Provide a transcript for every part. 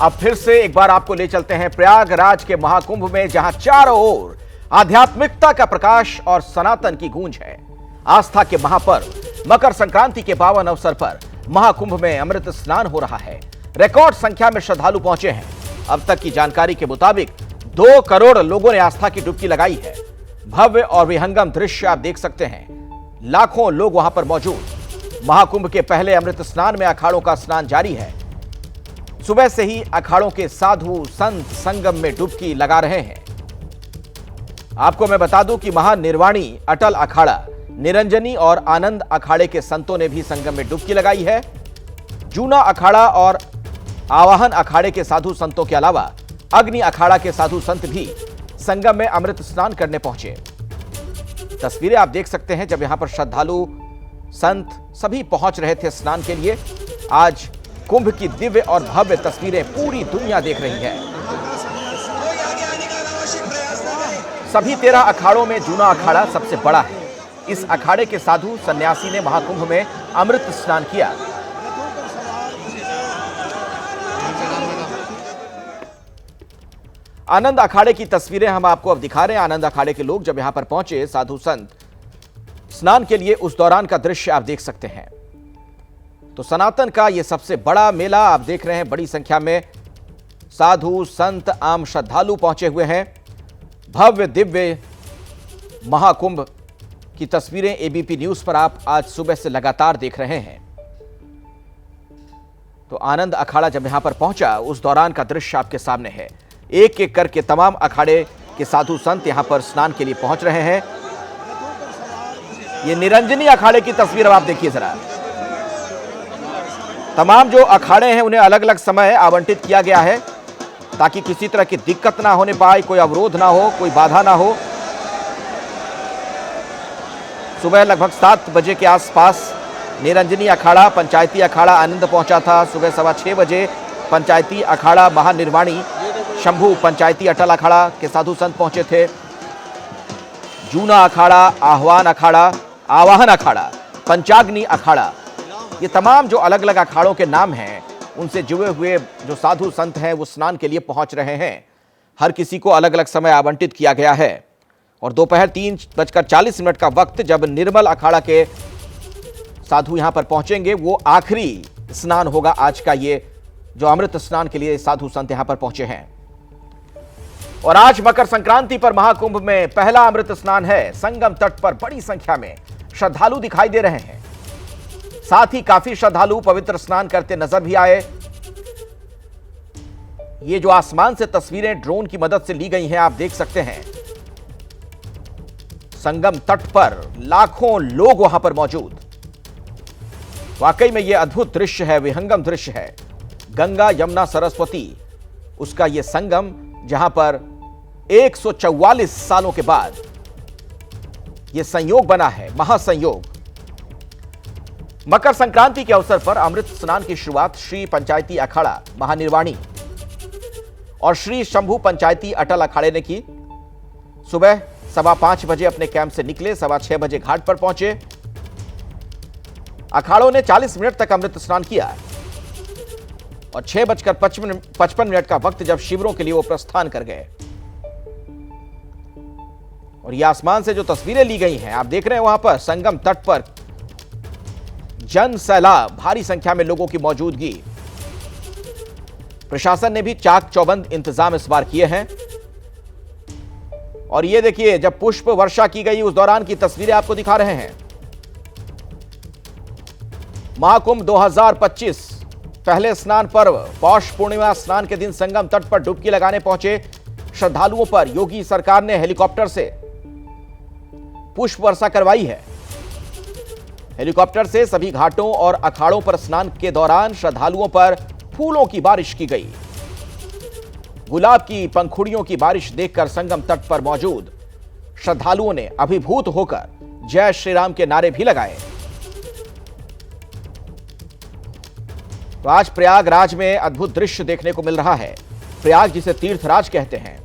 अब फिर से एक बार आपको ले चलते हैं प्रयागराज के महाकुंभ में, जहां चारों ओर आध्यात्मिकता का प्रकाश और सनातन की गूंज है। आस्था के महापर्व मकर संक्रांति के पावन अवसर पर महाकुंभ में अमृत स्नान हो रहा है। रिकॉर्ड संख्या में श्रद्धालु पहुंचे हैं। अब तक की जानकारी के मुताबिक 2 करोड़ लोगों ने आस्था की डुबकी लगाई है। भव्य और विहंगम दृश्य आप देख सकते हैं। लाखों लोग वहां पर मौजूद। महाकुंभ के पहले अमृत स्नान में अखाड़ों का स्नान जारी है। सुबह से ही अखाड़ों के साधु संत संगम में डुबकी लगा रहे हैं। आपको मैं बता दूं कि महानिर्वाणी अटल अखाड़ा, निरंजनी और आनंद अखाड़े के संतों ने भी संगम में डुबकी लगाई है। जूना अखाड़ा और आवाहन अखाड़े के साधु संतों के अलावा अग्नि अखाड़ा के साधु संत भी संगम में अमृत स्नान करने पहुंचे। तस्वीरें आप देख सकते हैं जब यहां पर श्रद्धालु संत सभी पहुंच रहे थे स्नान के लिए। आज कुंभ की दिव्य और भव्य तस्वीरें पूरी दुनिया देख रही है। सभी 13 अखाड़ों में जूना अखाड़ा सबसे बड़ा है। इस अखाड़े के साधु सन्यासी ने महाकुंभ में अमृत स्नान किया। आनंद अखाड़े की तस्वीरें हम आपको अब दिखा रहे हैं। आनंद अखाड़े के लोग जब यहां पर पहुंचे साधु संत स्नान के लिए, उस दौरान का दृश्य आप देख सकते हैं। तो सनातन का यह सबसे बड़ा मेला आप देख रहे हैं। बड़ी संख्या में साधु संत आम श्रद्धालु पहुंचे हुए हैं। भव्य दिव्य महाकुंभ की तस्वीरें एबीपी न्यूज पर आप आज सुबह से लगातार देख रहे हैं। तो आनंद अखाड़ा जब यहां पर पहुंचा, उस दौरान का दृश्य आपके सामने है। एक एक करके तमाम अखाड़े के साधु संत यहां पर स्नान के लिए पहुंच रहे हैं। ये निरंजनी अखाड़े की तस्वीर अब आप देखिए जरा। तमाम जो अखाड़े हैं उन्हें अलग अलग समय आवंटित किया गया है ताकि किसी तरह की दिक्कत ना होने पाए, कोई अवरोध ना हो, कोई बाधा ना हो। सुबह लगभग 7 बजे के आसपास निरंजनी अखाड़ा, पंचायती अखाड़ा आनंद पहुंचा था। सुबह 6:15 बजे पंचायती अखाड़ा महानिर्वाणी शंभू पंचायती अटल अखाड़ा के साधु संत पहुंचे थे। जूना अखाड़ा, आवाहन अखाड़ा, पंचाग्नि अखाड़ा, ये तमाम जो अलग अलग अखाड़ों के नाम हैं, उनसे जुड़े हुए जो साधु संत हैं वो स्नान के लिए पहुंच रहे हैं। हर किसी को अलग अलग समय आवंटित किया गया है। और दोपहर 3:40 का वक्त जब निर्मल अखाड़ा के साधु यहां पर पहुंचेंगे, वो आखिरी स्नान होगा आज का। ये जो अमृत स्नान के लिए साधु संत यहां पर पहुंचे हैं। और आज मकर संक्रांति पर महाकुंभ में पहला अमृत स्नान है। संगम तट पर बड़ी संख्या में श्रद्धालु दिखाई दे रहे हैं। साथ ही काफी श्रद्धालु पवित्र स्नान करते नजर भी आए। ये जो आसमान से तस्वीरें ड्रोन की मदद से ली गई हैं, आप देख सकते हैं। संगम तट पर लाखों लोग वहां पर मौजूद। वाकई में यह अद्भुत दृश्य है, विहंगम दृश्य है। गंगा यमुना सरस्वती, उसका यह संगम, जहां पर 144 सालों के बाद यह संयोग बना है, महासंयोग। मकर संक्रांति के अवसर पर अमृत स्नान की शुरुआत श्री पंचायती अखाड़ा महानिर्वाणी और श्री शंभू पंचायती अटल अखाड़े ने की। सुबह 5:15 बजे अपने कैंप से निकले, 6:15 बजे घाट पर पहुंचे। अखाड़ों ने 40 मिनट तक अमृत स्नान किया और 6:55 का वक्त जब शिविरों के लिए वो प्रस्थान कर गए। और ये आसमान से जो तस्वीरें ली गई हैं, आप देख रहे हैं वहां पर संगम तट पर जन सैलाब, भारी संख्या में लोगों की मौजूदगी। प्रशासन ने भी चाक चौबंद इंतजाम इस बार किए हैं। और ये देखिए, जब पुष्प वर्षा की गई उस दौरान की तस्वीरें आपको दिखा रहे हैं। महाकुंभ 2025 पहले स्नान पर्व पौष पूर्णिमा स्नान के दिन संगम तट पर डुबकी लगाने पहुंचे श्रद्धालुओं पर योगी सरकार ने हेलीकॉप्टर से पुष्प वर्षा करवाई है। हेलीकॉप्टर से सभी घाटों और अखाड़ों पर स्नान के दौरान श्रद्धालुओं पर फूलों की बारिश की गई। गुलाब की पंखुड़ियों की बारिश देखकर संगम तट पर मौजूद श्रद्धालुओं ने अभिभूत होकर जय श्री राम के नारे भी लगाए। तो आज प्रयागराज में अद्भुत दृश्य देखने को मिल रहा है। प्रयाग जिसे तीर्थराज कहते हैं,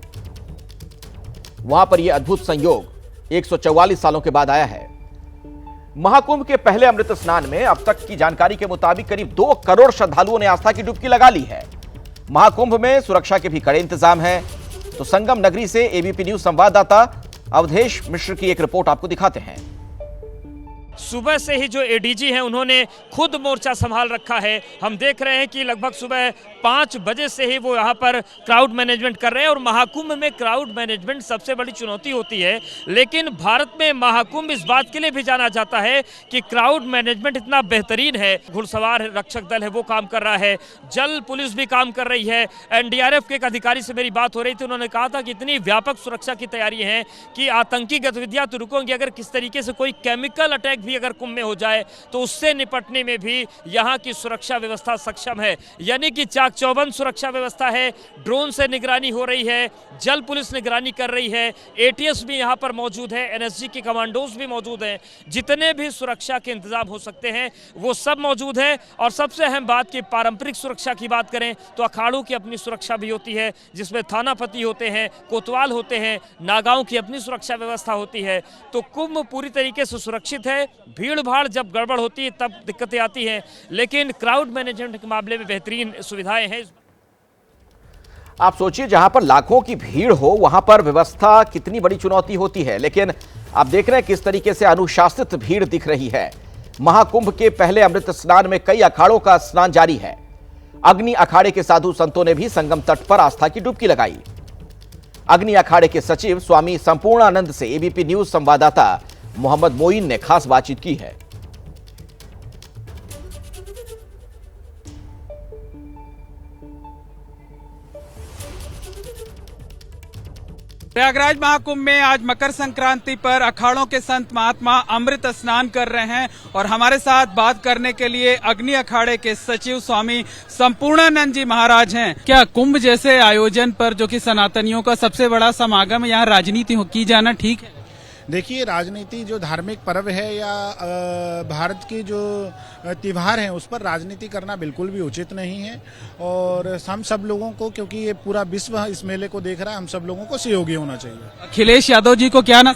वहां पर यह अद्भुत संयोग 144 सालों के बाद आया है। महाकुंभ के पहले अमृत स्नान में अब तक की जानकारी के मुताबिक करीब 2 करोड़ श्रद्धालुओं ने आस्था की डुबकी लगा ली है। महाकुंभ में सुरक्षा के भी कड़े इंतजाम हैं। तो संगम नगरी से एबीपी न्यूज संवाददाता अवधेश मिश्र की एक रिपोर्ट आपको दिखाते हैं। सुबह से ही जो एडीजी हैं उन्होंने खुद मोर्चा संभाल रखा है। हम देख रहे हैं कि लगभग सुबह 5 बजे से ही वो यहाँ पर क्राउड मैनेजमेंट कर रहे हैं और महाकुंभ में क्राउड मैनेजमेंट सबसे बड़ी चुनौती होती है। लेकिन भारत में महाकुंभ इस बात के लिए भी जाना जाता है कि क्राउड मैनेजमेंट इतना बेहतरीन है। घुड़सवार रक्षक दल है वो काम कर रहा है, जल पुलिस भी काम कर रही है। एनडीआरएफ के एक अधिकारी से मेरी बात हो रही थी, उन्होंने कहा था कि इतनी व्यापक सुरक्षा की तैयारी है कि आतंकी गतिविधियां तो रुकेंगी, अगर किस तरीके से कोई केमिकल अटैक भी अगर कुंभ में हो जाए तो उससे निपटने में भी यहाँ की सुरक्षा व्यवस्था सक्षम है। यानी कि चाक चौबंद सुरक्षा व्यवस्था है, ड्रोन से निगरानी हो रही है, जल पुलिस निगरानी कर रही है, एटीएस भी यहाँ पर मौजूद है, एनएसजी के कमांडोज भी मौजूद हैं। जितने भी सुरक्षा के इंतजाम हो सकते हैं वो सब मौजूद है। और सबसे अहम बात की पारंपरिक सुरक्षा की बात करें तो अखाड़ों की अपनी सुरक्षा भी होती है, जिसमें थानापति होते हैं, कोतवाल होते हैं, नागाओं की अपनी सुरक्षा व्यवस्था होती है। तो कुंभ पूरी तरीके से सुरक्षित है। भीड़ भाड़ जब गड़बड़ होती है तब दिक्कतें आती हैं, लेकिन क्राउड मैनेजमेंट के मामले में बेहतरीन सुविधाएं हैं। आप सोचिए, जहां पर लाखों की भीड़ हो वहां पर व्यवस्था कितनी बड़ी चुनौती होती है, लेकिन आप देख रहे हैं किस तरीके से अनुशासित भीड़ दिख रही है। महाकुंभ के पहले अमृत स्नान में कई अखाड़ों का स्नान जारी है। अग्नि अखाड़े के साधु संतों ने भी संगम तट पर आस्था की डुबकी लगाई। अग्नि अखाड़े के सचिव स्वामी संपूर्णानंद से एबीपी न्यूज संवाददाता मोहम्मद मोइन ने खास बातचीत की है। प्रयागराज महाकुंभ में आज मकर संक्रांति पर अखाड़ों के संत महात्मा अमृत स्नान कर रहे हैं और हमारे साथ बात करने के लिए अग्नि अखाड़े के सचिव स्वामी संपूर्णानंद जी महाराज हैं। क्या कुंभ जैसे आयोजन पर, जो कि सनातनियों का सबसे बड़ा समागम है, यहाँ राजनीति की जाना ठीक है? देखिए, राजनीति जो धार्मिक पर्व है या भारत के जो त्योहार हैं उस पर राजनीति करना बिल्कुल भी उचित नहीं है। और हम सब लोगों को, क्योंकि ये पूरा विश्व इस मेले को देख रहा है, हम सब लोगों को सहयोगी होना चाहिए। अखिलेश यादव जी को क्या ना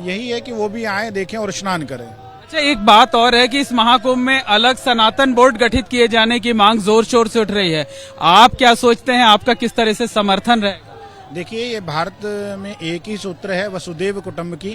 यही है कि वो भी आए, देखें और स्नान करें। अच्छा, एक बात और है कि इस महाकुंभ में अलग सनातन बोर्ड गठित किए जाने की मांग जोर शोर से उठ रही है। आप क्या सोचते हैं, आपका किस तरह से समर्थन रहेगा? देखिए, ये भारत में एक ही सूत्र है, वसुदेव कुटुंबकम,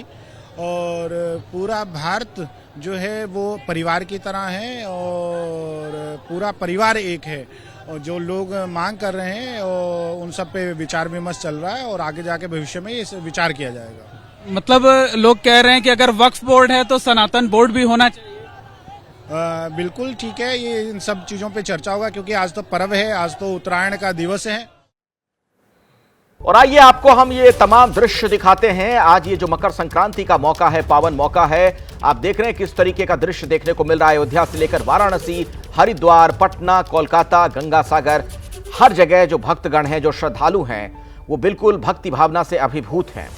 और पूरा भारत जो है वो परिवार की तरह है और पूरा परिवार एक है। और जो लोग मांग कर रहे हैं और उन सब पे विचार विमर्श चल रहा है और आगे जाके भविष्य में इस विचार किया जाएगा। मतलब लोग कह रहे हैं कि अगर वक्फ बोर्ड है तो सनातन बोर्ड भी होना चाहिए। बिल्कुल ठीक है, ये इन सब चीजों पे चर्चा होगा, क्योंकि आज तो पर्व है, आज तो उत्तरायण का दिवस है। और आइए आपको हम ये तमाम दृश्य दिखाते हैं। आज ये जो मकर संक्रांति का मौका है, पावन मौका है, आप देख रहे हैं किस तरीके का दृश्य देखने को मिल रहा है। अयोध्या से लेकर वाराणसी, हरिद्वार, पटना, कोलकाता, गंगा सागर, हर जगह जो भक्तगण हैं, जो श्रद्धालु हैं, वो बिल्कुल भक्ति भावना से अभिभूत हैं।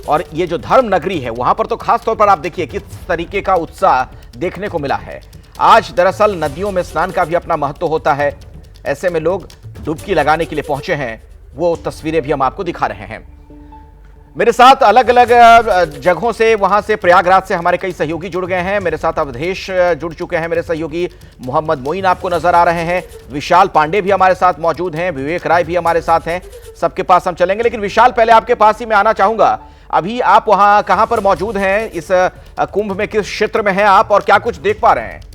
और ये जो धर्म नगरी है वहां पर तो खास तौर पर आप देखिए किस तरीके का उत्साह देखने को मिला है। आज दरअसल नदियों में स्नान का भी अपना महत्व होता है। ऐसे में लोग डुबकी लगाने के लिए पहुंचे हैं, वो तस्वीरें भी हम आपको दिखा रहे हैं। मेरे साथ अलग अलग जगहों से, वहां से प्रयागराज से हमारे कई सहयोगी जुड़ गए हैं। मेरे साथ अवधेश जुड़ चुके हैं, मेरे सहयोगी मोहम्मद मोइन आपको नजर आ रहे हैं, विशाल पांडे भी हमारे साथ मौजूद हैं, विवेक राय भी हमारे साथ हैं। सबके पास हम चलेंगे, लेकिन विशाल पहले आपके पास ही मैं आना चाहूंगा। अभी आप वहां कहां पर मौजूद हैं, इस कुंभ में किस क्षेत्र में हैं आप और क्या कुछ देख पा रहे हैं?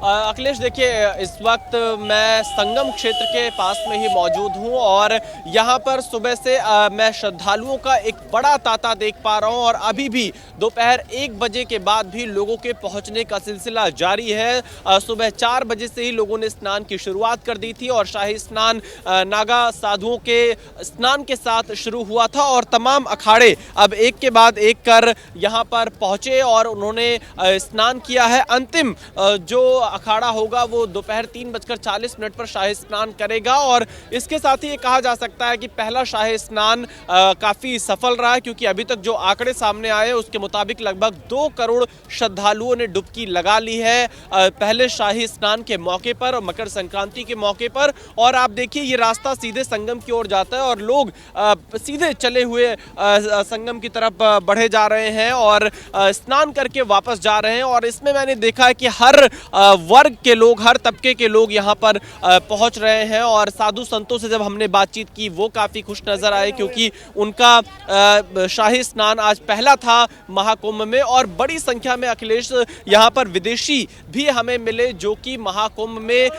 अखिलेश, देखिए, इस वक्त मैं संगम क्षेत्र के पास में ही मौजूद हूं और यहां पर सुबह से मैं श्रद्धालुओं का एक बड़ा तांता देख पा रहा हूं और अभी भी दोपहर 1 बजे के बाद भी लोगों के पहुंचने का सिलसिला जारी है। सुबह 4 बजे से ही लोगों ने स्नान की शुरुआत कर दी थी और शाही स्नान नागा साधुओं के स्नान के साथ शुरू हुआ था और तमाम अखाड़े अब एक के बाद एक कर यहां पर पहुंचे और उन्होंने स्नान किया है। अंतिम जो अखाड़ा होगा वो दोपहर 3:40 पर शाही स्नान करेगा। और इसके साथ ही ये कहा जा सकता है कि पहला शाही स्नान काफी सफल रहा है, क्योंकि अभी तक जो आंकड़े सामने आए उसके मुताबिक लगभग 2 करोड़ श्रद्धालुओं ने डुबकी लगा ली है पहले शाही स्नान के मौके पर और मकर संक्रांति के मौके पर। और आप देखिए ये रास्ता सीधे संगम की ओर जाता है और लोग सीधे चले हुए संगम की तरफ बढ़े जा रहे हैं और स्नान करके वापस जा रहे हैं। और इसमें मैंने देखा है कि हर वर्ग के लोग, हर तबके के लोग यहाँ पर पहुंच रहे हैं। और साधु संतों से जब हमने बातचीत की वो काफी खुश नजर आए, क्योंकि उनका शाही स्नान आज पहला था महाकुंभ में। और बड़ी संख्या में अखिलेश यहाँ पर विदेशी भी हमें मिले जो कि महाकुंभ में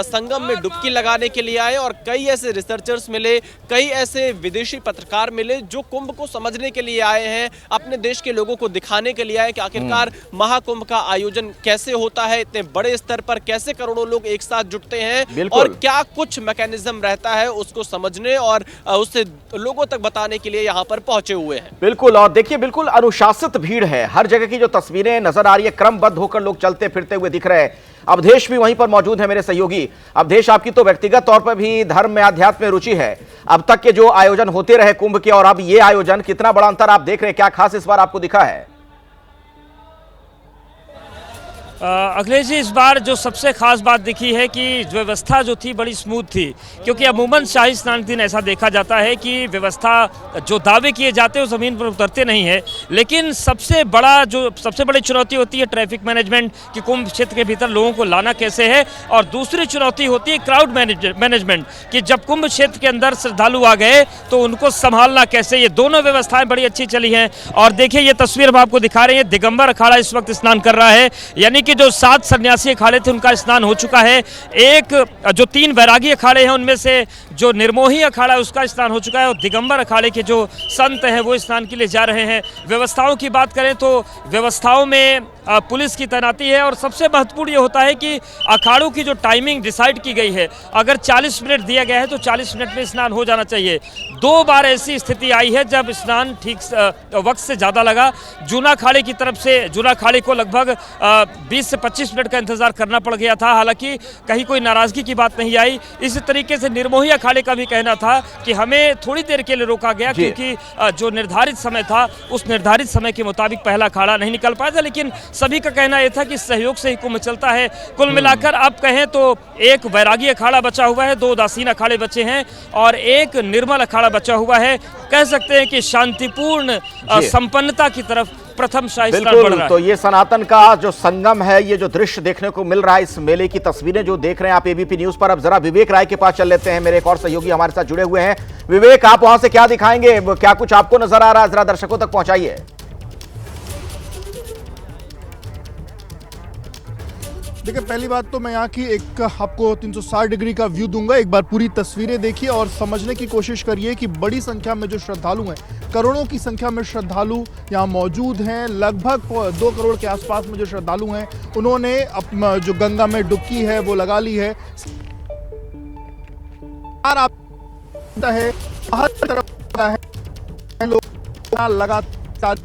संगम में डुबकी लगाने के लिए आए। और कई ऐसे रिसर्चर्स मिले, कई ऐसे विदेशी पत्रकार मिले जो कुंभ को समझने के लिए आए हैं, अपने देश के लोगों को दिखाने के लिए आए कि आखिरकार महाकुंभ का आयोजन कैसे होता है, इतने बड़े स्तर पर कैसे करोड़ों लोग एक साथ जुटते हैं और क्या कुछ मैकेनिज्म रहता है उसको समझने और उससे लोगों तक बताने के लिए यहाँ पर पहुंचे हुए हैं। बिल्कुल। और देखिए बिल्कुल अनुशासित भीड़ है, हर जगह की जो तस्वीरें नजर आ रही है क्रमबद्ध होकर लोग चलते फिरते हुए दिख रहे हैं। अवधेश भी वहीं पर मौजूद है मेरे सहयोगी। अवधेश, आपकी तो व्यक्तिगत तौर पर भी धर्म में अध्यात्म में रुचि है, अब तक के जो आयोजन होते रहे कुंभ के और अब ये आयोजन, कितना बड़ा अंतर आप देख रहे हैं, क्या खास इस बार आपको दिखा है? अखिलेश जी, इस बार जो सबसे खास बात दिखी है कि व्यवस्था जो थी बड़ी स्मूथ थी, क्योंकि अमूमन शाही स्नान के दिन ऐसा देखा जाता है कि व्यवस्था जो दावे किए जाते हैं वो ज़मीन पर उतरते नहीं है। लेकिन सबसे बड़ी चुनौती होती है ट्रैफिक मैनेजमेंट कि कुंभ क्षेत्र के भीतर लोगों को लाना कैसे है, और दूसरी चुनौती होती है क्राउड मैनेजमेंट कि जब कुंभ क्षेत्र के अंदर श्रद्धालु आ गए तो उनको संभालना कैसे। ये दोनों व्यवस्थाएं बड़ी अच्छी चली हैं। और देखिए ये तस्वीर हम आपको दिखा रहे हैं, दिगंबर अखाड़ा इस वक्त स्नान कर रहा है, यानी कि जो 7 सन्यासी अखाड़े थे उनका स्नान हो चुका है। एक जो 3 वैरागी अखाड़े हैं उनमें से जो निर्मोही अखाड़ा है उसका स्नान हो चुका है और दिगंबर अखाड़े के जो संत हैं वो स्नान के लिए जा रहे हैं। व्यवस्थाओं की बात करें तो व्यवस्थाओं में पुलिस की तैनाती है और सबसे महत्वपूर्ण ये होता है कि अखाड़ों की जो टाइमिंग डिसाइड की गई है, अगर 40 मिनट दिया गया है तो 40 मिनट में स्नान हो जाना चाहिए। 2 बार ऐसी स्थिति आई है जब स्नान ठीक वक्त से ज़्यादा लगा। जूना अखाड़े की तरफ से जूना अखाड़े को लगभग 20 से 25 मिनट का इंतजार करना पड़ गया था, हालांकि कहीं कोई नाराजगी की बात नहीं आई। इसी तरीके से निर्मोही अखाड़े का भी कहना था कि हमें थोड़ी देर के लिए रोका गया क्योंकि जो निर्धारित समय था उस निर्धारित समय के मुताबिक पहला अखाड़ा नहीं निकल पाया था, लेकिन सभी का कहना यह था कि सहयोग से ही कुंभ चलता है। कुल मिलाकर अब कहें तो एक वैरागी अखाड़ा बचा हुआ है, 2 उदासीन अखाड़े बचे हैं और एक निर्मल अखाड़ा बचा हुआ है। कह सकते हैं कि शांतिपूर्ण संपन्नता की तरफ प्रथम शाही स्नान बढ़ रहा है। तो ये सनातन का जो संगम है, ये जो दृश्य देखने को मिल रहा है, इस मेले की तस्वीरें जो देख रहे हैं आप एबीपी न्यूज पर। अब जरा विवेक राय के पास चल लेते हैं, मेरे एक और सहयोगी हमारे साथ जुड़े हुए हैं। विवेक, आप वहां से क्या दिखाएंगे, क्या कुछ आपको नजर आ रहा है, जरा दर्शकों तक पहुंचाइए। देखिए, पहली बात तो मैं यहाँ की एक आपको 360 डिग्री का व्यू दूंगा। एक बार पूरी तस्वीरें देखिए और समझने की कोशिश करिए कि बड़ी संख्या में जो श्रद्धालु हैं, करोड़ों की संख्या में श्रद्धालु यहाँ मौजूद हैं। लगभग 2 करोड़ के आसपास में जो श्रद्धालु हैं उन्होंने जो गंगा में डुबकी है वो लगा ली है। हर तरफ है लोग लगातार।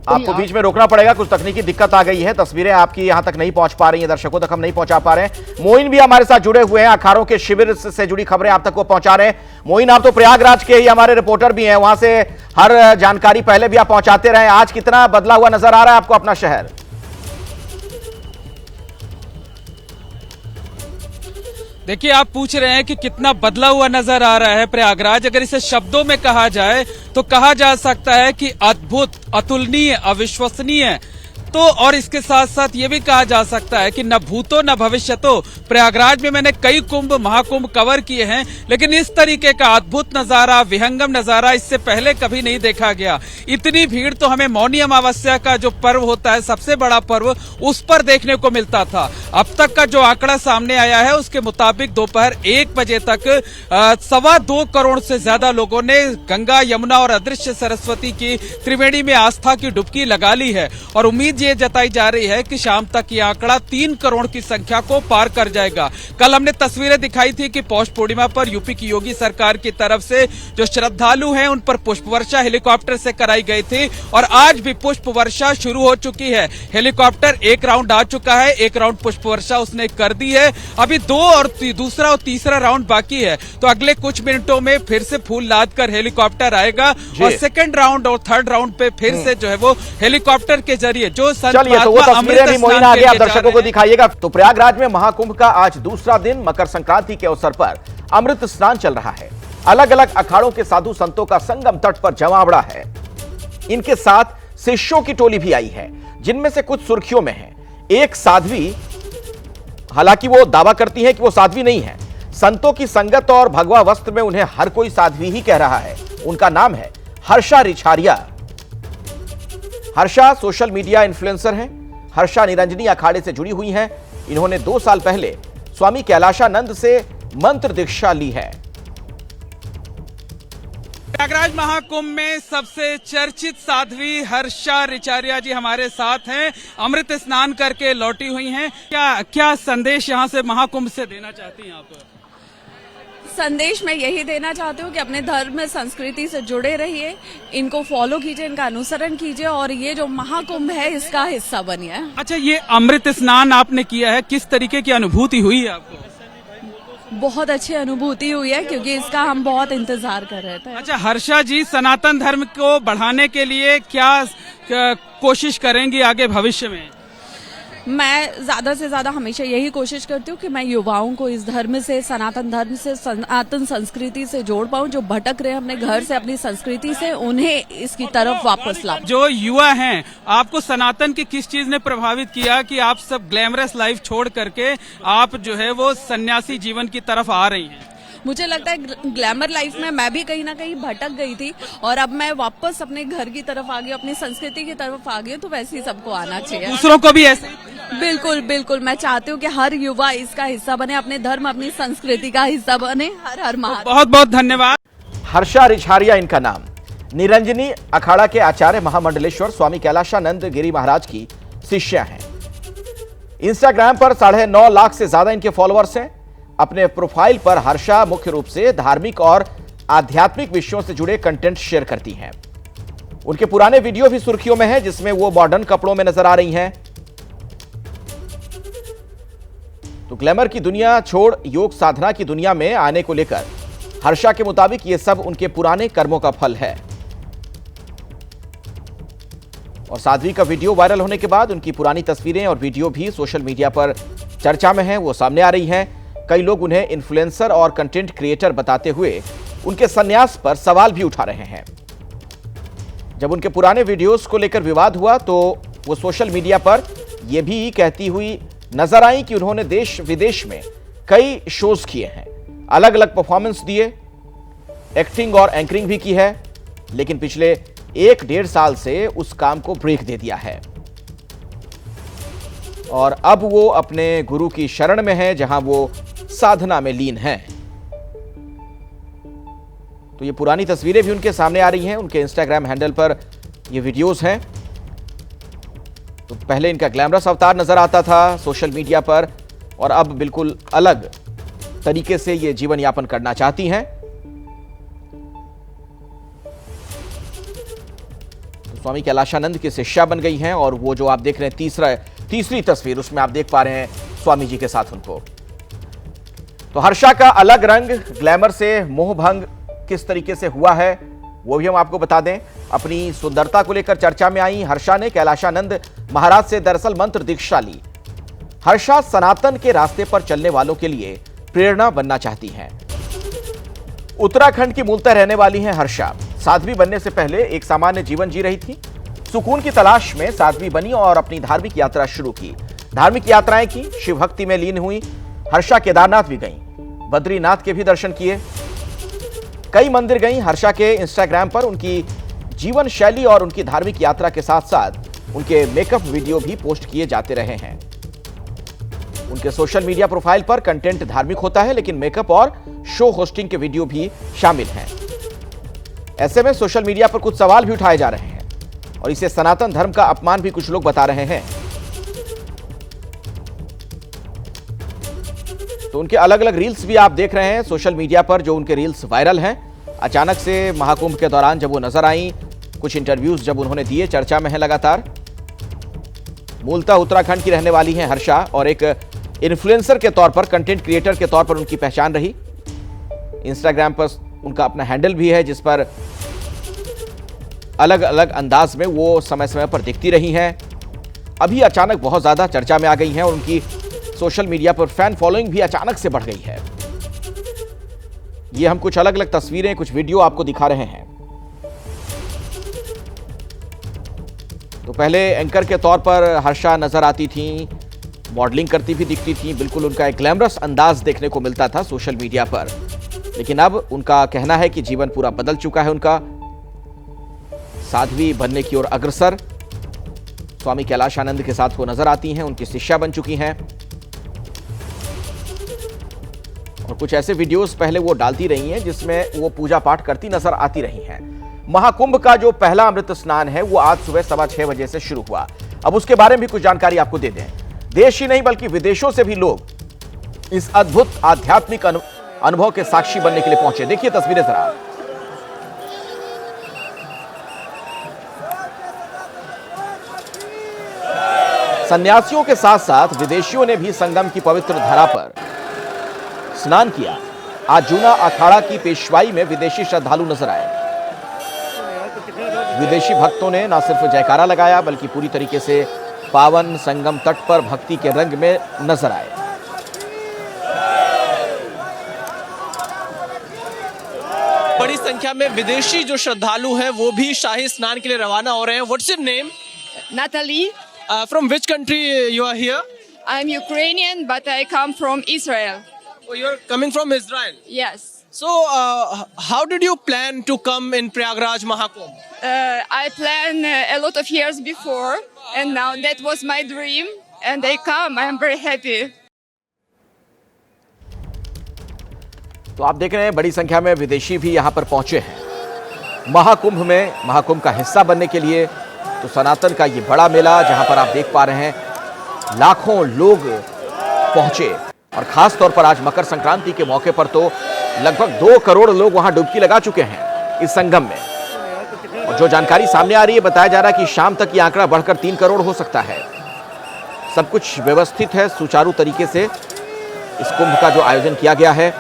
आपको बीच में रोकना पड़ेगा, कुछ तकनीकी दिक्कत आ गई है, तस्वीरें आपकी यहां तक नहीं पहुंच पा रही हैं, दर्शकों तक हम नहीं पहुंचा पा रहे हैं। मोइन भी हमारे साथ जुड़े हुए हैं, अखाड़ों के शिविर से जुड़ी खबरें आप तक वो पहुंचा रहे हैं। मोइन, आप तो प्रयागराज के ही हमारे रिपोर्टर भी हैं, वहां से हर जानकारी पहले भी आप पहुंचाते रहे, आज कितना बदला हुआ नजर आ रहा है आपको अपना शहर? देखिए, आप पूछ रहे हैं कि कितना बदला हुआ नजर आ रहा है प्रयागराज। अगर इसे शब्दों में कहा जाए तो कहा जा सकता है कि अद्भुत, अतुलनीय, अविश्वसनीय। तो और इसके साथ साथ ये भी कहा जा सकता है कि न भूतो न भविष्यतो। प्रयागराज में मैंने कई कुंभ, महाकुंभ कवर किए हैं, लेकिन इस तरीके का अद्भुत नजारा, विहंगम नजारा इससे पहले कभी नहीं देखा गया। इतनी भीड़ तो हमें मौनी अमावस्या का जो पर्व होता है, सबसे बड़ा पर्व, उस पर देखने को मिलता था। अब तक का जो आंकड़ा सामने आया है उसके मुताबिक दोपहर 1 बजे तक 2.25 करोड़ से ज्यादा लोगों ने गंगा, यमुना और अदृश्य सरस्वती की त्रिवेणी में आस्था की डुबकी लगा ली है। और उम्मीद उम्मीद ये जताई जा रही है कि शाम तक ये आंकड़ा 3 करोड़ की संख्या को पार कर जाएगा। कल हमने तस्वीरें दिखाई थी कि पौष पूर्णिमा पर यूपी की योगी सरकार की तरफ से जो श्रद्धालु हैं उन पर पुष्प वर्षा हेलीकॉप्टर से कराई गई थी और आज भी पुष्प वर्षा शुरू हो चुकी है। हेलीकॉप्टर एक राउंड आ चुका है, एक राउंड पुष्प वर्षा उसने कर दी है। अभी दूसरा और तीसरा राउंड बाकी है, तो अगले कुछ मिनटों में फिर से फूल लाद कर हेलीकॉप्टर आएगा और सेकंड राउंड और थर्ड राउंड पे फिर से जो है वो हेलीकॉप्टर के जरिए जो चलिए, तो वो तस्वीरें भी मोइन आगे आप दर्शकों को दिखाइएगा। तो प्रयागराज में महाकुंभ का आज दूसरा दिन, मकर संक्रांति के अवसर पर अमृत स्नान चल रहा है। अलग अलग अखाड़ों के साधु संतों का संगम तट पर जमावड़ा है। इनके साथ शिष्यों की टोली भी आई है, जिनमें से कुछ सुर्खियों में है। एक साध्वी, हालांकि वो दावा करती है कि वो साध्वी नहीं है। संतों की संगत और भगवा वस्त्र में उन्हें हर कोई साध्वी ही कह रहा है। उनका नाम है Harsha Richharia. Harsha social media influencer हैं। हर्षा निरंजनी अखाड़े से जुड़ी हुई हैं। इन्होंने 2 साल पहले स्वामी कैलाशानंद से मंत्र दीक्षा ली है। प्रयागराज महाकुंभ में सबसे चर्चित साध्वी हर्षा रिछारिया जी हमारे साथ हैं। अमृत स्नान करके लौटी हुई हैं। क्या संदेश यहां से महाकुंभ से देना चाहती हैं आप? संदेश मैं यही देना चाहती हूँ कि अपने धर्म संस्कृति से जुड़े रहिए, इनको फॉलो कीजिए, इनका अनुसरण कीजिए और ये जो महाकुंभ है इसका हिस्सा बनिए। अच्छा, ये अमृत स्नान आपने किया है, किस तरीके की अनुभूति हुई है आपको? बहुत अच्छी अनुभूति हुई है क्योंकि इसका हम बहुत इंतजार कर रहे थे। अच्छा हर्षा जी, सनातन धर्म को बढ़ाने के लिए क्या कोशिश करेंगी आगे भविष्य में? मैं ज्यादा से ज्यादा हमेशा यही कोशिश करती हूँ कि मैं युवाओं को इस धर्म से, सनातन धर्म से, सनातन संस्कृति से जोड़ पाऊँ। जो भटक रहे हैं अपने घर से, अपनी संस्कृति से, उन्हें इसकी तरफ वापस लाऊं। जो युवा हैं, आपको सनातन की किस चीज ने प्रभावित किया कि आप सब ग्लैमरस लाइफ छोड़ करके आप जो है वो सन्यासी जीवन की तरफ आ रही हैं? मुझे लगता है ग्लैमर लाइफ में मैं भी कहीं ना कहीं भटक गई थी और अब मैं वापस अपने घर की तरफ आ गई, अपनी संस्कृति की तरफ आ गई, तो वैसे ही सबको आना चाहिए। दूसरों को भी ऐसे? बिल्कुल बिल्कुल, मैं चाहती हूँ कि हर युवा इसका हिस्सा बने, अपने धर्म, अपनी संस्कृति का हिस्सा बने। हर हर महादेव। बहुत बहुत धन्यवाद। हर्षा रिछारिया इनका नाम। निरंजनी अखाड़ा के आचार्य महामंडलेश्वर स्वामी कैलाशानंद गिरी महाराज की शिष्या हैं। इंस्टाग्राम पर 9.5 लाख से ज्यादा इनके फॉलोअर्स हैं। अपने प्रोफाइल पर हर्षा मुख्य रूप से धार्मिक और आध्यात्मिक विषयों से जुड़े कंटेंट शेयर करती हैं। उनके पुराने वीडियो भी सुर्खियों में हैं, जिसमें वो मॉडर्न कपड़ों में नजर आ रही हैं। तो ग्लैमर की दुनिया छोड़ योग साधना की दुनिया में आने को लेकर हर्षा के मुताबिक ये सब उनके पुराने कर्मों का फल है। और साध्वी का वीडियो वायरल होने के बाद उनकी पुरानी तस्वीरें और वीडियो भी सोशल मीडिया पर चर्चा में हैं, वो सामने आ रही हैं। कई लोग उन्हें इन्फ्लुएंसर और कंटेंट क्रिएटर बताते हुए उनके संन्यास पर सवाल भी उठा रहे हैं। जब उनके पुराने वीडियोस को लेकर विवाद हुआ तो वो सोशल मीडिया पर यह भी कहती हुई नजर आई कि उन्होंने देश विदेश में कई शोज किए हैं, अलग अलग परफॉर्मेंस दिए, एक्टिंग और एंकरिंग भी की है, लेकिन पिछले 1-1.5 साल से उस काम को ब्रेक दे दिया है और अब वो अपने गुरु की शरण में है, जहां वो साधना में लीन हैं। तो ये पुरानी तस्वीरें भी उनके सामने आ रही हैं। उनके इंस्टाग्राम हैंडल पर ये वीडियोस हैं। तो पहले इनका ग्लैमरस अवतार नजर आता था सोशल मीडिया पर और अब बिल्कुल अलग तरीके से ये जीवन यापन करना चाहती हैं। तो स्वामी कैलाशानंद की शिष्या बन गई हैं और वो जो आप देख रहे हैं तीसरी तस्वीर, उसमें आप देख पा रहे हैं स्वामी जी के साथ उनको। तो हर्षा का अलग रंग, ग्लैमर से मोह भंग किस तरीके से हुआ है वो भी हम आपको बता दें। अपनी सुंदरता को लेकर चर्चा में आई हर्षा ने कैलाशानंद महाराज से दरअसल मंत्र दीक्षा ली। हर्षा सनातन के रास्ते पर चलने वालों के लिए प्रेरणा बनना चाहती हैं। उत्तराखंड की मूलतः रहने वाली हैं हर्षा। साध्वी बनने से पहले एक सामान्य जीवन जी रही थी। सुकून की तलाश में साध्वी बनी और अपनी धार्मिक यात्रा शुरू की। धार्मिक यात्राएं की, शिव भक्ति में लीन हुई। हर्षा केदारनाथ भी गईं, बद्रीनाथ के भी दर्शन किए, कई मंदिर गईं। हर्षा के इंस्टाग्राम पर उनकी जीवन शैली और उनकी धार्मिक यात्रा के साथ साथ उनके मेकअप वीडियो भी पोस्ट किए जाते रहे हैं। उनके सोशल मीडिया प्रोफाइल पर कंटेंट धार्मिक होता है, लेकिन मेकअप और शो होस्टिंग के वीडियो भी शामिल हैं। ऐसे में सोशल मीडिया पर कुछ सवाल भी उठाए जा रहे हैं। और इसे सनातन धर्म का अपमान भी कुछ लोग बता रहे हैं। तो उनके अलग अलग रील्स भी आप देख रहे हैं सोशल मीडिया पर, जो उनके रील्स वायरल हैं। अचानक से महाकुंभ के दौरान जब वो नजर आई, कुछ इंटरव्यूज जब उन्होंने दिए, चर्चा में है लगातार। मूलतः उत्तराखंड की रहने वाली हैं हर्षा और एक इन्फ्लुएंसर के तौर पर, कंटेंट क्रिएटर के तौर पर उनकी पहचान रही। इंस्टाग्राम पर उनका अपना हैंडल भी है जिस पर अलग अलग अंदाज में वो समय समय पर दिखती रही हैं। अभी अचानक बहुत ज्यादा चर्चा में आ गई हैं और उनकी सोशल मीडिया पर फैन फॉलोइंग भी अचानक से बढ़ गई है। ये हम कुछ अलग अलग तस्वीरें, कुछ वीडियो आपको दिखा रहे हैं। तो पहले एंकर के तौर पर हर्षा नजर आती थी, मॉडलिंग करती भी दिखती थी, बिल्कुल उनका एक ग्लैमरस अंदाज देखने को मिलता था सोशल मीडिया पर। लेकिन अब उनका कहना है कि जीवन पूरा बदल चुका है उनका, साध्वी बनने की ओर अग्रसर। स्वामी कैलाश आनंद के साथ वो नजर आती हैं, उनकी शिष्या बन चुकी हैं। और कुछ ऐसे वीडियोस पहले वो डालती रही हैं जिसमें वो पूजा पाठ करती नजर आती रही हैं। महाकुंभ का जो पहला अमृत स्नान है वो आज सुबह 6:15 बजे से शुरू हुआ। अब उसके बारे में भी कुछ जानकारी आपको दे दें। देश ही नहीं बल्कि विदेशों से भी लोग इस अद्भुत आध्यात्मिक अनुभव के साक्षी बनने के लिए पहुंचे। देखिए तस्वीरें जरा। सन्यासियों के साथ साथ विदेशियों ने भी संगम की पवित्र धरा पर स्नान किया। आज जूना अखाड़ा की पेशवाई में विदेशी श्रद्धालु नजर आए। विदेशी भक्तों ने न सिर्फ जयकारा लगाया बल्कि पूरी तरीके से पावन संगम तट पर भक्ति के रंग में नजर आए। बड़ी संख्या में विदेशी जो श्रद्धालु हैं वो भी शाही स्नान के लिए रवाना हो रहे हैं। What's your name? Natalie, from which country you are here? I'm Ukrainian, but I come from Israel. Oh, you are coming from Israel. Yes. So, how did you plan to come in Prayagraj Mahakumbh? I planned a lot of years before, and now that was my dream, and I come. I am very happy. तो आप देख रहे हैं बड़ी संख्या में विदेशी भी यहां पर पहुंचे हैं महाकुंभ में, महाकुंभ का हिस्सा बनने के लिए। तो सनातन का ये बड़ा मेला जहां पर आप देख पा रहे हैं लाखों लोग पहुंचे, और खास तौर पर आज मकर संक्रांति के मौके पर तो लगभग 2 करोड़ लोग वहां डुबकी लगा चुके हैं इस संगम में। और जो जानकारी सामने आ रही है, बताया जा रहा है कि शाम तक ये आंकड़ा बढ़कर 3 करोड़ हो सकता है। सब कुछ व्यवस्थित है, सुचारू तरीके से इस कुंभ का जो आयोजन किया गया है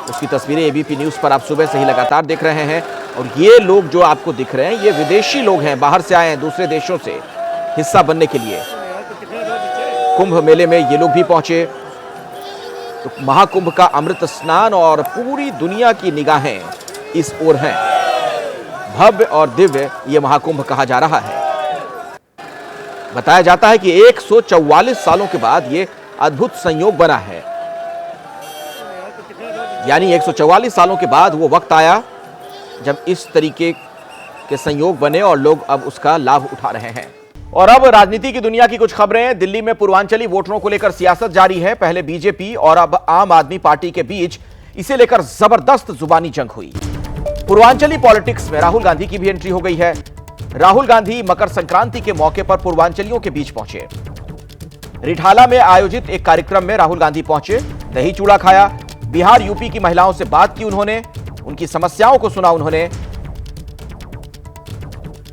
उसकी तस्वीरें एबीपी न्यूज पर आप सुबह से ही लगातार देख रहे हैं। और ये लोग जो आपको दिख रहे हैं ये विदेशी लोग हैं, बाहर से आए हैं, दूसरे देशों से हिस्सा बनने के लिए। कुंभ मेले में ये लोग भी पहुंचे। तो महाकुंभ का अमृत स्नान और पूरी दुनिया की निगाहें इस ओर हैं। भव्य और दिव्य ये महाकुंभ कहा जा रहा है। बताया जाता है कि 144 सालों के बाद ये अद्भुत संयोग बना है। यानी 144 सालों के बाद वो वक्त आया जब इस तरीके के संयोग बने और लोग अब उसका लाभ उठा रहे हैं। और अब राजनीति की दुनिया की कुछ खबरें। दिल्ली में पूर्वांचली वोटरों को लेकर सियासत जारी है। पहले बीजेपी और अब आम आदमी पार्टी के बीच इसे लेकर जबरदस्त जुबानी जंग हुई। पूर्वांचली पॉलिटिक्स में राहुल गांधी की भी एंट्री हो गई है। राहुल गांधी मकर संक्रांति के मौके पर पूर्वांचलियों के बीच पहुंचे। रिठाला में आयोजित एक कार्यक्रम में राहुल गांधी पहुंचे, दही चूड़ा खाया, बिहार यूपी की महिलाओं से बात की उन्होंने, उनकी समस्याओं को सुना उन्होंने।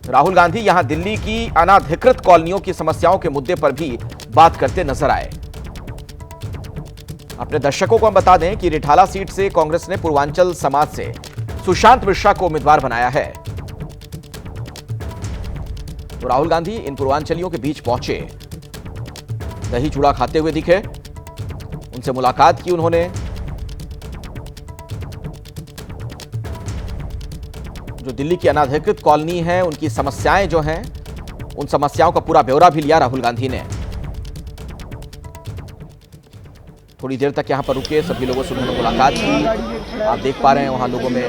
राहुल गांधी यहां दिल्ली की अनाधिकृत कॉलोनियों की समस्याओं के मुद्दे पर भी बात करते नजर आए। अपने दर्शकों को हम बता दें कि रिठाला सीट से कांग्रेस ने पूर्वांचल समाज से सुशांत मिश्रा को उम्मीदवार बनाया है। तो राहुल गांधी इन पूर्वांचलियों के बीच पहुंचे, दही चूड़ा खाते हुए दिखे, उनसे मुलाकात की उन्होंने। जो दिल्ली की अनाधिकृत कॉलोनी है उनकी समस्याएं जो हैं, उन समस्याओं का पूरा ब्यौरा भी लिया राहुल गांधी ने। थोड़ी देर तक यहां पर रुके, सभी लोगों से उन्होंने मुलाकात की। आप देख पा रहे हैं वहां लोगों में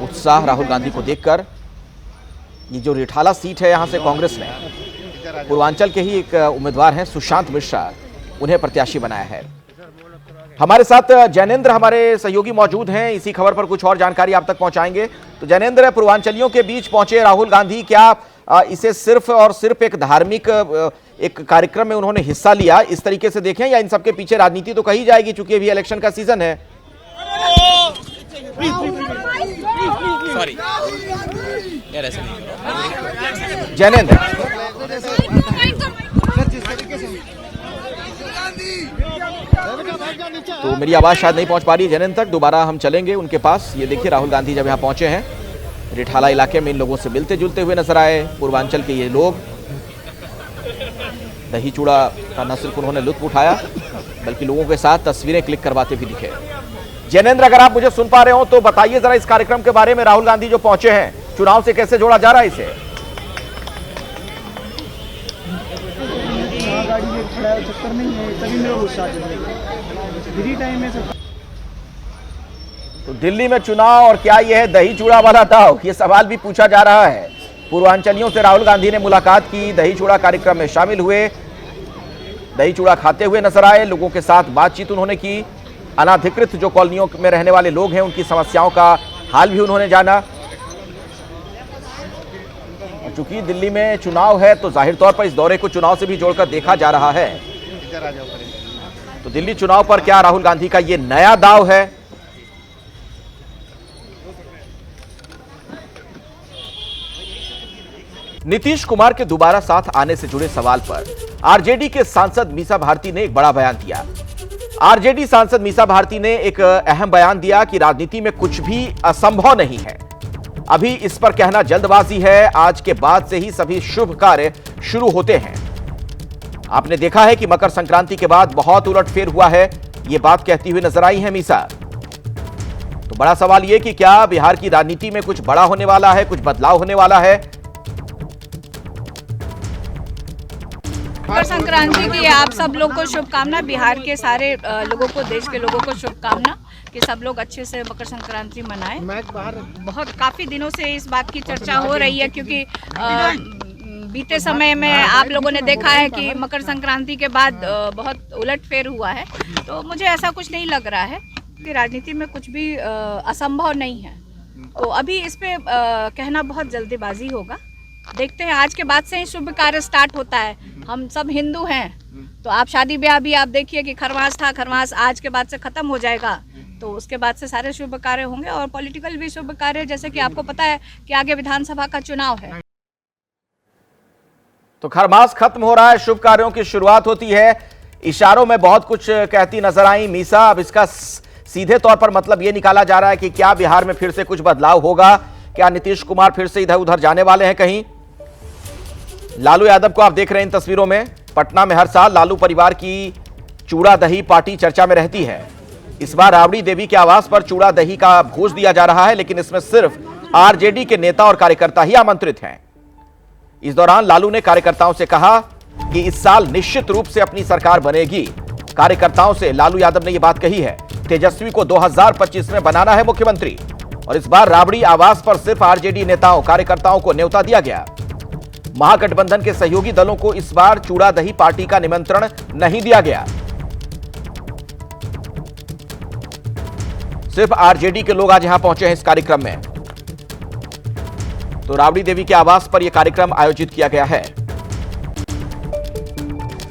उत्साह राहुल गांधी को देखकर। ये जो रिठाला सीट है यहां से कांग्रेस ने पूर्वांचल के ही एक उम्मीदवार हैं सुशांत मिश्रा, उन्हें प्रत्याशी बनाया है। हमारे साथ जैनेंद्र हमारे सहयोगी मौजूद हैं, इसी खबर पर कुछ और जानकारी आप तक पहुंचाएंगे। तो जैनेंद्र, पूर्वांचलियों के बीच पहुंचे राहुल गांधी, क्या इसे सिर्फ और सिर्फ एक धार्मिक एक कार्यक्रम में उन्होंने हिस्सा लिया, इस तरीके से देखें, या इन सबके पीछे राजनीति तो कही जाएगी चूंकि अभी इलेक्शन का सीजन है? सॉरी यार, ऐसे नहीं। जैनेंद्र, तो मेरी आवाज शायद नहीं पहुंच पा रही है जैनेंद्र तक, दोबारा हम चलेंगे उनके पास। ये देखिए राहुल गांधी जब यहां पहुंचे हैं, रिठाला इलाके में इन लोगों से मिलते जुलते हुए नजर आए। पूर्वांचल के ये लोग, दही चूड़ा का न सिर्फ उन्होंने लुत्फ उठाया बल्कि लोगों के साथ तस्वीरें क्लिक करवाते भी दिखे। जैनेंद्र, अगर आप मुझे सुन पा रहे हो तो बताइए जरा इस कार्यक्रम के बारे में। राहुल गांधी जो पहुंचे हैं, चुनाव से कैसे जोड़ा जा रहा है इसे? तो दिल्ली में चुनाव और क्या यह है दही चूड़ा वाला दाव, ये सवाल भी पूछा जा रहा है। पूर्वांचलियों से राहुल गांधी ने मुलाकात की, दही चूड़ा कार्यक्रम में शामिल हुए, दही चूड़ा खाते हुए नजर आए, लोगों के साथ बातचीत उन्होंने की। अनाधिकृत जो कॉलोनियों में रहने वाले लोग हैं उनकी समस्याओं का हाल भी उन्होंने जाना। और चूंकि दिल्ली में चुनाव है तो जाहिर तौर पर इस दौरे को चुनाव से भी जोड़कर देखा जा रहा है। तो दिल्ली चुनाव पर क्या राहुल गांधी का यह नया दाव है? नीतीश कुमार के दोबारा साथ आने से जुड़े सवाल पर आरजेडी के सांसद मीसा भारती ने एक बड़ा बयान दिया। आरजेडी सांसद मीसा भारती ने एक अहम बयान दिया कि राजनीति में कुछ भी असंभव नहीं है। अभी इस पर कहना जल्दबाजी है, आज के बाद से ही सभी शुभ कार्य शुरू होते हैं। आपने देखा है कि मकर संक्रांति के बाद बहुत उलटफेर हुआ है, यह बात कहती हुई नजर आई है मीसा। तो बड़ा सवाल यह कि क्या बिहार की राजनीति में कुछ बड़ा होने वाला है, कुछ बदलाव होने वाला है? मकर संक्रांति की आप सब लोग को शुभकामना, बिहार के सारे लोगों को, देश के लोगों को शुभकामना कि सब लोग अच्छे से मकर संक्रांति मनाएं। बहुत काफ़ी दिनों से इस बात की चर्चा हो रही है क्योंकि बीते समय में आप लोगों ने देखा है कि मकर संक्रांति के बाद बहुत उलटफेर हुआ है। तो मुझे ऐसा कुछ नहीं लग रहा है कि राजनीति में कुछ भी असंभव नहीं है। तो अभी इस पे कहना बहुत जल्दीबाजी होगा। देखते हैं, आज के बाद से ही शुभ कार्य स्टार्ट होता है। हम सब हिंदू हैं, तो आप शादी ब्याह भी आप देखिए कि खरवास था, खरवास आज के बाद से खत्म हो जाएगा, तो उसके बाद से सारे शुभ कार्य होंगे और पॉलिटिकल भी शुभ कार्य, जैसे कि आपको पता है कि आगे विधानसभा का चुनाव है। तो खरमास खत्म हो रहा है, शुभ कार्यों की शुरुआत होती है। इशारों में बहुत कुछ कहती नजर आई मीसा। अब इसका सीधे तौर पर मतलब यह निकाला जा रहा है कि क्या बिहार में फिर से कुछ बदलाव होगा? क्या नीतीश कुमार फिर से इधर उधर जाने वाले हैं कहीं? लालू यादव को आप देख रहे हैं इन तस्वीरों में। पटना में हर साल लालू परिवार की चूड़ा दही पार्टी चर्चा में रहती है। इस बार राबड़ी देवी के आवास पर चूड़ा दही का भोज दिया जा रहा है, लेकिन इसमें सिर्फ आरजेडी के नेता और कार्यकर्ता ही आमंत्रित हैं। इस दौरान लालू ने कार्यकर्ताओं से कहा कि इस साल निश्चित रूप से अपनी सरकार बनेगी। कार्यकर्ताओं से लालू यादव ने यह बात कही है, तेजस्वी को 2025 में बनाना है मुख्यमंत्री। और इस बार राबड़ी आवास पर सिर्फ आरजेडी नेताओं कार्यकर्ताओं को न्योता दिया गया। महागठबंधन के सहयोगी दलों को इस बार चूड़ा दही पार्टी का निमंत्रण नहीं दिया गया। सिर्फ आरजेडी के लोग आज यहां पहुंचे हैं इस कार्यक्रम में। तो राबड़ी देवी के आवास पर यह कार्यक्रम आयोजित किया गया है।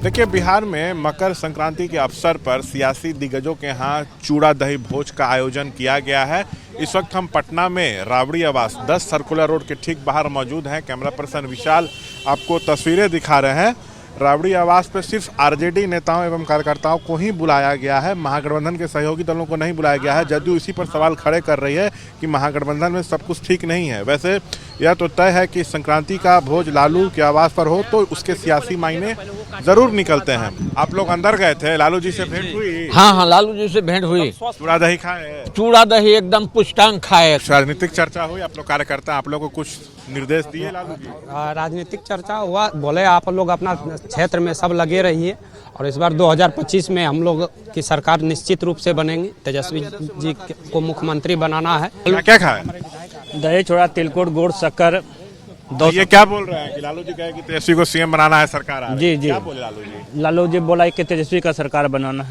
देखिए, बिहार में मकर संक्रांति के अवसर पर सियासी दिग्गजों के यहाँ चूड़ा दही भोज का आयोजन किया गया है। इस वक्त हम पटना में राबड़ी आवास 10 सर्कुलर रोड के ठीक बाहर मौजूद हैं। कैमरा पर्सन विशाल आपको तस्वीरें दिखा रहे हैं। राबड़ी आवास पर सिर्फ आरजेडी नेताओं एवं कार्यकर्ताओं को ही बुलाया गया है, महागठबंधन के सहयोगी दलों को नहीं बुलाया गया है। जदयू इसी पर सवाल खड़े कर रही है कि महागठबंधन में सब कुछ ठीक नहीं है। वैसे यह तो तय है कि संक्रांति का भोज लालू के आवास पर हो तो उसके सियासी मायने जरूर निकलते हैं। आप लोग अंदर गए थे, लालू जी से भेंट हुई? हाँ, लालू जी से भेंट हुई। चूड़ा दही खाए? चूड़ा दही एकदम पुष्टांग खाए। राजनीतिक चर्चा हुई? आप लोग कार्यकर्ता, आप लोग को कुछ निर्देश दिए लालू जी? राजनीतिक चर्चा हुआ, बोले आप लोग अपना क्षेत्र में सब लगे रहिए और इस बार 2025 में हम लोग की सरकार निश्चित रूप से बनेंगी। तेजस्वी जी को मुख्यमंत्री बनाना है। क्या खाए? दही चूड़ा, तिलकुट, गुड़, शक्कर। ये क्या बोल रहे हैं कि लालू जी कहे कि तेजस्वी को सीएम बनाना है सरकार? जी जी, क्या बोले लालू जी? लालू जी बोला कि तेजस्वी का सरकार बनाना है।